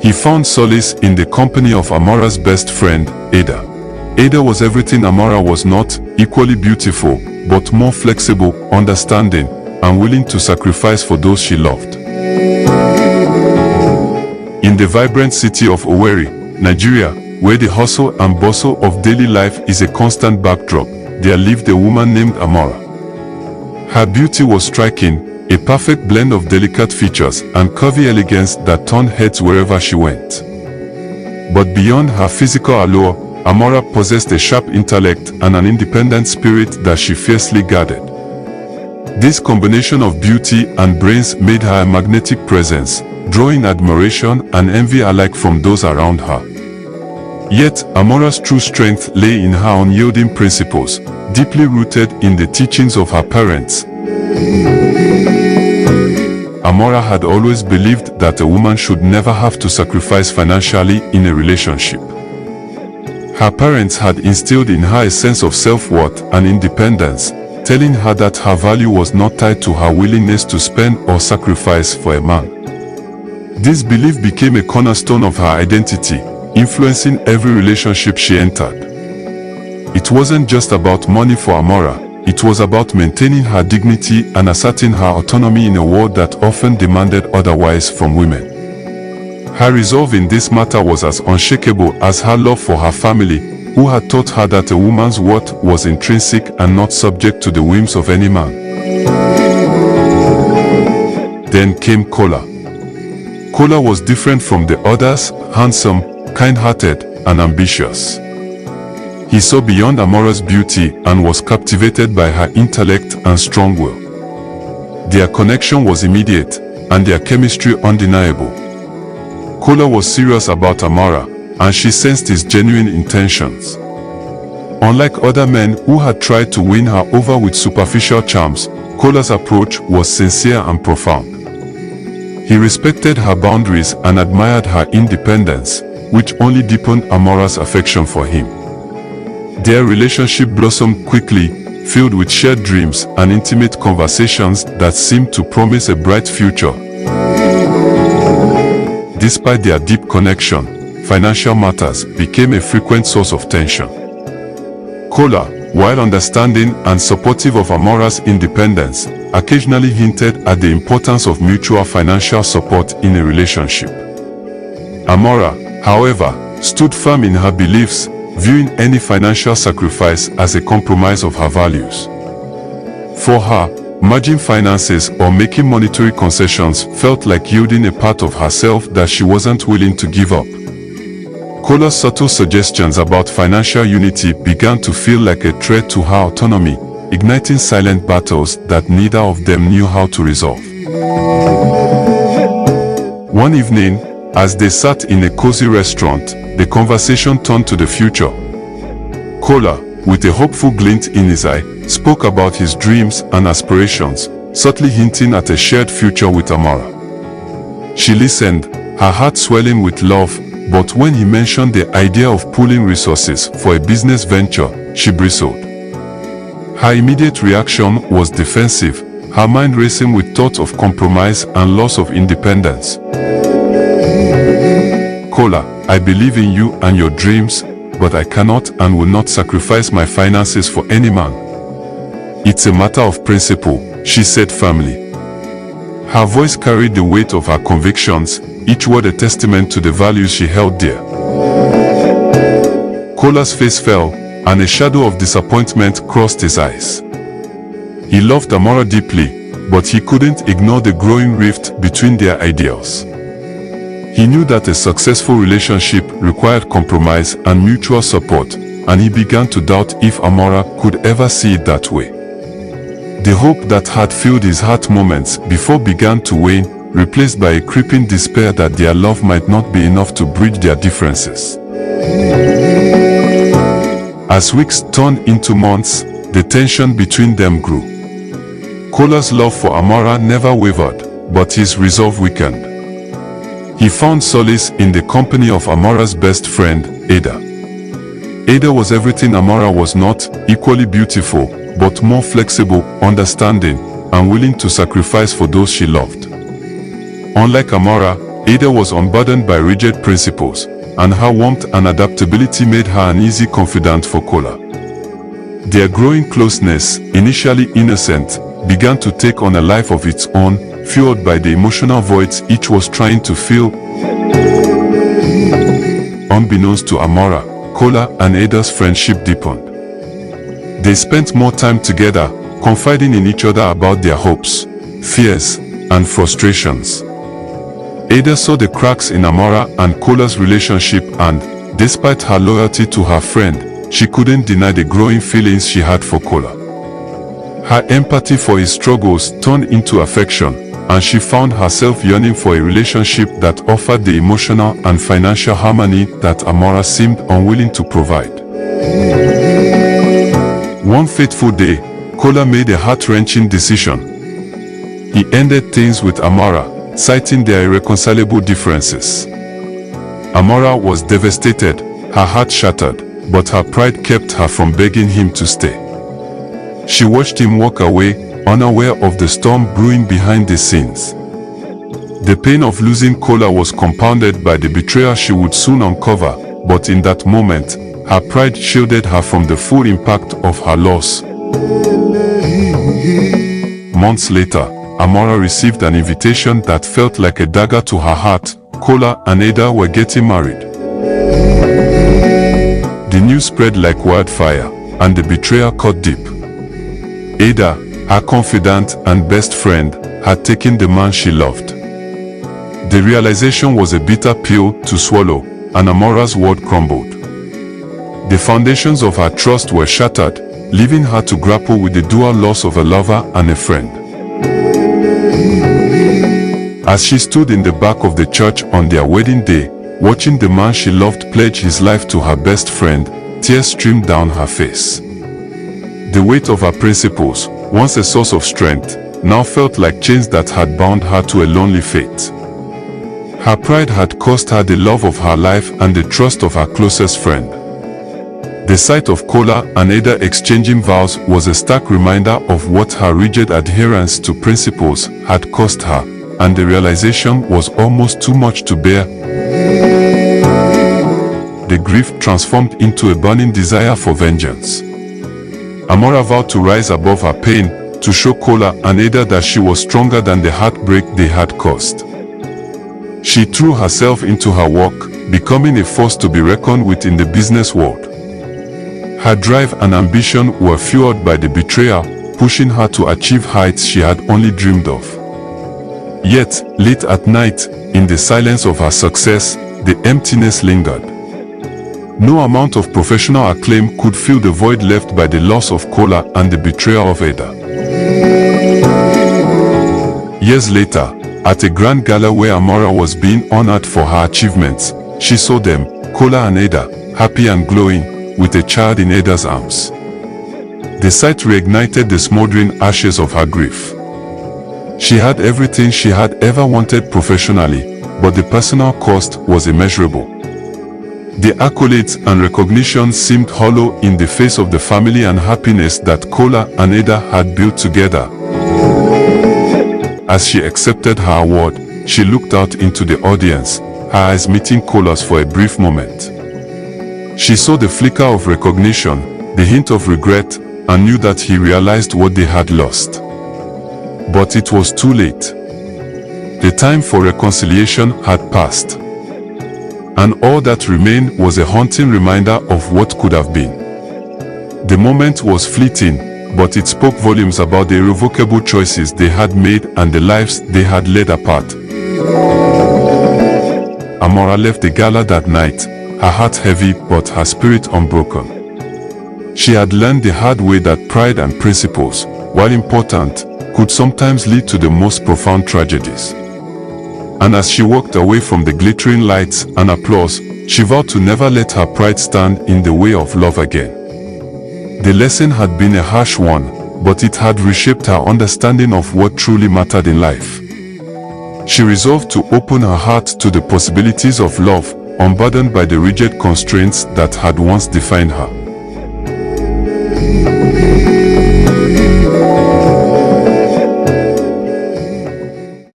He found solace in the company of Amora's best friend, Ada. Ada was everything Amora was not, equally beautiful, but more flexible, understanding, and willing to sacrifice for those she loved. In the vibrant city of Owerri, Nigeria, where the hustle and bustle of daily life is a constant backdrop, there lived a woman named Amora. Her beauty was striking, a perfect blend of delicate features and curvy elegance that turned heads wherever she went. But beyond her physical allure, Amora possessed a sharp intellect and an independent spirit that she fiercely guarded. This combination of beauty and brains made her a magnetic presence, drawing admiration and envy alike from those around her. Yet, Amora's true strength lay in her unyielding principles, deeply rooted in the teachings of her parents. Amora had always believed that a woman should never have to sacrifice financially in a relationship. Her parents had instilled in her a sense of self-worth and independence, telling her that her value was not tied to her willingness to spend or sacrifice for a man. This belief became a cornerstone of her identity, influencing every relationship she entered. It wasn't just about money for Amora, it was about maintaining her dignity and asserting her autonomy in a world that often demanded otherwise from women. Her resolve in this matter was as unshakable as her love for her family, who had taught her that a woman's worth was intrinsic and not subject to the whims of any man. Then came Kola. Kola was different from the others, handsome, kind-hearted, and ambitious. He saw beyond Amora's beauty and was captivated by her intellect and strong will. Their connection was immediate, and their chemistry undeniable. Kola was serious about Amora, and she sensed his genuine intentions. Unlike other men who had tried to win her over with superficial charms, Kola's approach was sincere and profound. He respected her boundaries and admired her independence, which only deepened Amora's affection for him. Their relationship blossomed quickly, filled with shared dreams and intimate conversations that seemed to promise a bright future. Despite their deep connection, financial matters became a frequent source of tension. Kola, while understanding and supportive of Amora's independence, occasionally hinted at the importance of mutual financial support in a relationship. Amora, however, stood firm in her beliefs, viewing any financial sacrifice as a compromise of her values. For her, merging finances or making monetary concessions felt like yielding a part of herself that she wasn't willing to give up. Kola's subtle suggestions about financial unity began to feel like a threat to her autonomy, igniting silent battles that neither of them knew how to resolve. One evening, as they sat in a cozy restaurant, the conversation turned to the future. Kola, with a hopeful glint in his eye, spoke about his dreams and aspirations, subtly hinting at a shared future with Amora. She listened, her heart swelling with love, but when he mentioned the idea of pooling resources for a business venture, she bristled. Her immediate reaction was defensive, her mind racing with thoughts of compromise and loss of independence. Kola, I believe in you and your dreams, but I cannot and will not sacrifice my finances for any man. It's a matter of principle, she said firmly. Her voice carried the weight of her convictions, each word a testament to the values she held dear. Kola's face fell, and a shadow of disappointment crossed his eyes. He loved Amora deeply, but he couldn't ignore the growing rift between their ideals. He knew that a successful relationship required compromise and mutual support, and he began to doubt if Amora could ever see it that way. The hope that had filled his heart moments before began to wane, replaced by a creeping despair that their love might not be enough to bridge their differences. As weeks turned into months, the tension between them grew. Kola's love for Amora never wavered, but his resolve weakened. He found solace in the company of Amora's best friend, Ada. Ada was everything Amora was not, equally beautiful, but more flexible, understanding, and willing to sacrifice for those she loved. Unlike Amora, Ada was unburdened by rigid principles, and her warmth and adaptability made her an easy confidant for Kola. Their growing closeness, initially innocent, began to take on a life of its own, fueled by the emotional voids each was trying to fill. Unbeknownst to Amora, Kola and Ada's friendship deepened. They spent more time together, confiding in each other about their hopes, fears, and frustrations. Ada saw the cracks in Amora and Kola's relationship, and, despite her loyalty to her friend, she couldn't deny the growing feelings she had for Kola. Her empathy for his struggles turned into affection, and she found herself yearning for a relationship that offered the emotional and financial harmony that Amora seemed unwilling to provide. One fateful day, Kola made a heart-wrenching decision. He ended things with Amora, citing their irreconcilable differences. Amora was devastated, her heart shattered, but her pride kept her from begging him to stay. She watched him walk away, unaware of the storm brewing behind the scenes. The pain of losing Kola was compounded by the betrayal she would soon uncover, but in that moment, her pride shielded her from the full impact of her loss. Months later, Amora received an invitation that felt like a dagger to her heart. Kola and Ada were getting married. The news spread like wildfire, and the betrayal cut deep. Ada, her confidant and best friend, had taken the man she loved. The realization was a bitter pill to swallow, and Amora's world crumbled. The foundations of her trust were shattered, leaving her to grapple with the dual loss of a lover and a friend. As she stood in the back of the church on their wedding day, watching the man she loved pledge his life to her best friend, tears streamed down her face. The weight of her principles, once a source of strength, now felt like chains that had bound her to a lonely fate. Her pride had cost her the love of her life and the trust of her closest friend. The sight of Kola and Ada exchanging vows was a stark reminder of what her rigid adherence to principles had cost her, and the realization was almost too much to bear. The grief transformed into a burning desire for vengeance. Amora vowed to rise above her pain, to show Kola and Ada that she was stronger than the heartbreak they had caused. She threw herself into her work, becoming a force to be reckoned with in the business world. Her drive and ambition were fueled by the betrayal, pushing her to achieve heights she had only dreamed of. Yet, late at night, in the silence of her success, the emptiness lingered. No amount of professional acclaim could fill the void left by the loss of Kola and the betrayal of Ada. Years later, at a grand gala where Amora was being honored for her achievements, she saw them, Kola and Ada, happy and glowing, with a child in Ada's arms. The sight reignited the smoldering ashes of her grief. She had everything she had ever wanted professionally, but the personal cost was immeasurable. The accolades and recognition seemed hollow in the face of the family and happiness that Kola and Ada had built together. As she accepted her award, she looked out into the audience, her eyes meeting Kola's for a brief moment. She saw the flicker of recognition, the hint of regret, and knew that he realized what they had lost. But it was too late. The time for reconciliation had passed. And all that remained was a haunting reminder of what could have been. The moment was fleeting, but it spoke volumes about the irrevocable choices they had made and the lives they had led apart. Amora left the gala that night, her heart heavy but her spirit unbroken. She had learned the hard way that pride and principles, while important, could sometimes lead to the most profound tragedies. And as she walked away from the glittering lights and applause, she vowed to never let her pride stand in the way of love again. The lesson had been a harsh one, but it had reshaped her understanding of what truly mattered in life. She resolved to open her heart to the possibilities of love, unburdened by the rigid constraints that had once defined her.